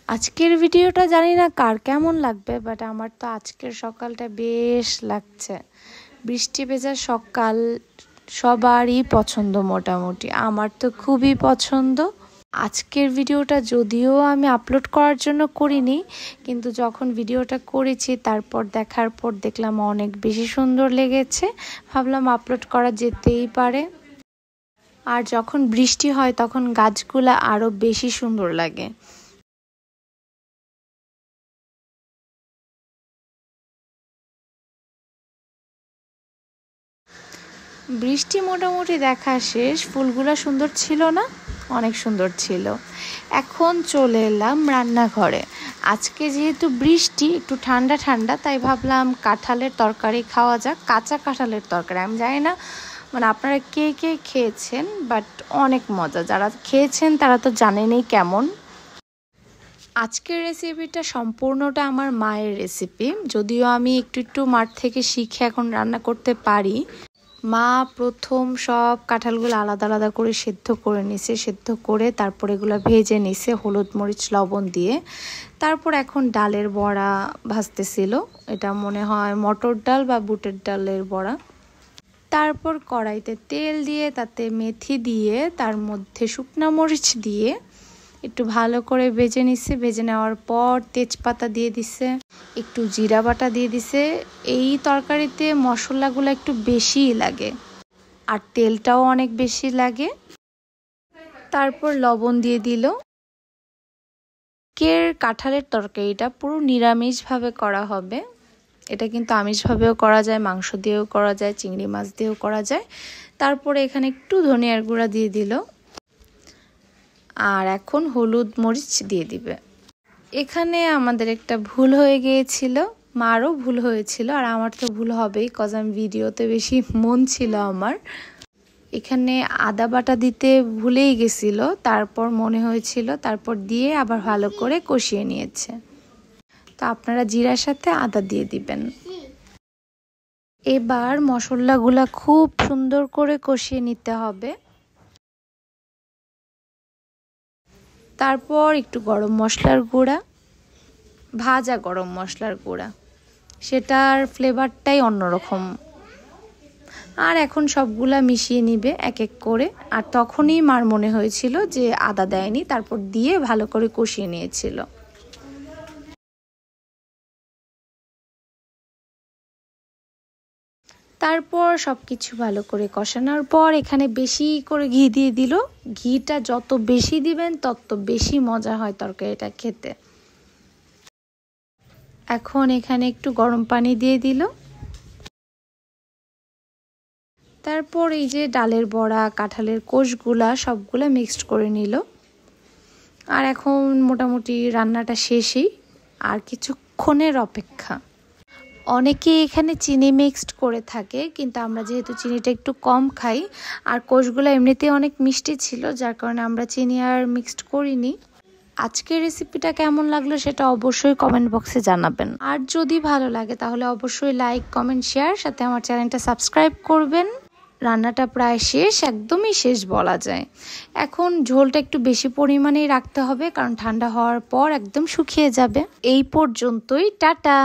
আজকের ভিডিওটা জানি না কার কেমন লাগবে, বাট আমার তো আজকের সকালটা বেশ লাগছে। বৃষ্টি ভেজা সকাল সবারই পছন্দ, মোটামুটি আমার তো খুবই পছন্দ। আজকের ভিডিওটা যদিও আমি আপলোড করার জন্য করিনি, কিন্তু যখন ভিডিওটা করেছি তারপর দেখার পর দেখলাম অনেক বেশি সুন্দর লেগেছে, ভাবলাম আপলোড করা যেতেই পারে। আর যখন বৃষ্টি হয় তখন গাছগুলা আরো বেশি সুন্দর লাগে। বৃষ্টি মোটামুটি দেখা শেষ, ফুলগুলো সুন্দর ছিল না? অনেক সুন্দর ছিল। এখন চলে এলাম রান্নাঘরে। আজকে যেহেতু বৃষ্টি, একটু ঠান্ডা ঠান্ডা, তাই ভাবলাম কাঁঠালের তরকারি খাওয়া যাক। কাঁচা কাঁঠালের তরকারি, আমি জানি না মানে আপনারা কে কে খেয়েছেন, বাট অনেক মজা। যারা খেয়েছেন তারা তো জানেনই কেমন। আজকের রেসিপিটা সম্পূর্ণটা আমার মায়ের রেসিপি, যদিও আমি একটু একটু মার থেকে শিখে এখন রান্না করতে পারি। মা প্রথম সব কাঁঠালগুলো আলাদা আলাদা করে সেদ্ধ করে নিছে, সেদ্ধ করে তারপর এগুলো ভেজে নিছে হলুদ মরিচ লবণ দিয়ে। তারপর এখন ডালের বড়া ভাজতেছিল, এটা মনে হয় মটর ডাল বা বুটের ডালের বড়া। তারপর কড়াইতে তেল দিয়ে তাতে মেথি দিয়ে তার মধ্যে শুকনা মরিচ দিয়ে একটু ভালো করে ভেজে নিছে। ভেজে নেওয়ার পর তেজপাতা দিয়ে দিছে, একটু জিরা বাটা দিয়ে দিছে। এই তরকারিতে মশলাগুলো একটু বেশিই লাগে আর তেলটাও অনেক বেশি লাগে। তারপর লবণ দিয়ে দিল। কাঁঠালের তরকারিটা পুরো নিরামিষভাবে করা হবে। এটা কিন্তু আমিষভাবেও করা যায়, মাংস দিয়েও করা যায়, চিংড়ি মাছ দিয়েও করা যায়। তারপরে এখানে একটু ধনিয়ার গুঁড়া দিয়ে দিল, আর এখন হলুদ মরিচ দিয়ে দিবে। এখানে আমাদের একটা ভুল হয়ে গিয়েছিল, মারও ভুল হয়েছিল, আর আমার তো ভুল হবেই, কজ আমি ভিডিওতে বেশি মন ছিল আমার। এখানে আদা বাটা দিতে ভুলেই গেছিল, তারপর মনে হয়েছিল, তারপর দিয়ে আবার ভালো করে কষিয়ে নিয়েছে। তো আপনারা জিরার সাথে আদা দিয়ে দিবেন। এবার মশলাগুলা খুব সুন্দর করে কষিয়ে নিতে হবে। তারপর একটু গরম মশলার গুঁড়া, ভাজা গরম মশলার গুঁড়া, সেটার ফ্লেভারটাই অন্যরকম। আর এখন সবগুলা মিশিয়ে নিবে এক এক করে। আর তখনই মার মনে হয়েছিল যে আদা দেয়নি, তারপর দিয়ে ভালো করে কষিয়ে নিয়েছিল। তারপর সবকিছু ভালো করে কষানোর পর এখানে বেশি করে ঘি দিয়ে দিল। ঘিটা যত বেশি দিবেন তত বেশি মজা হয় তরকারিটা খেতে। এখন এখানে একটু গরম পানি দিয়ে দিল। তারপর এই যে ডালের বড়া, কাঁঠালের কোষগুলা সবগুলা মিক্সড করে নিল। আর এখন মোটামুটি রান্নাটা শেষই, আর কিছুক্ষণের অপেক্ষা। অনেকে এখানে চিনি মিক্সড করে থাকে, কিন্তু আমরা যেহেতু চিনিটা একটু কম খাই, আর কোষগুলো এমনিতেই অনেক মিষ্টি ছিল, যার কারণে আমরা চিনি আর মিক্সড করিনি। আজকের রেসিপিটা কেমন লাগলো সেটা অবশ্যই কমেন্ট বক্সে জানাবেন। আর যদি ভালো লাগে তাহলে অবশ্যই লাইক, কমেন্ট, শেয়ার, সাথে আমার চ্যানেলটা সাবস্ক্রাইব করবেন। রান্নাটা প্রায় শেষ, একদমই শেষ বলা যায়। এখন ঝোলটা একটু বেশি পরিমাণেই রাখতে হবে, কারণ ঠান্ডা হওয়ার পর একদম শুকিয়ে যাবে। এই পর্যন্তই, টাটা।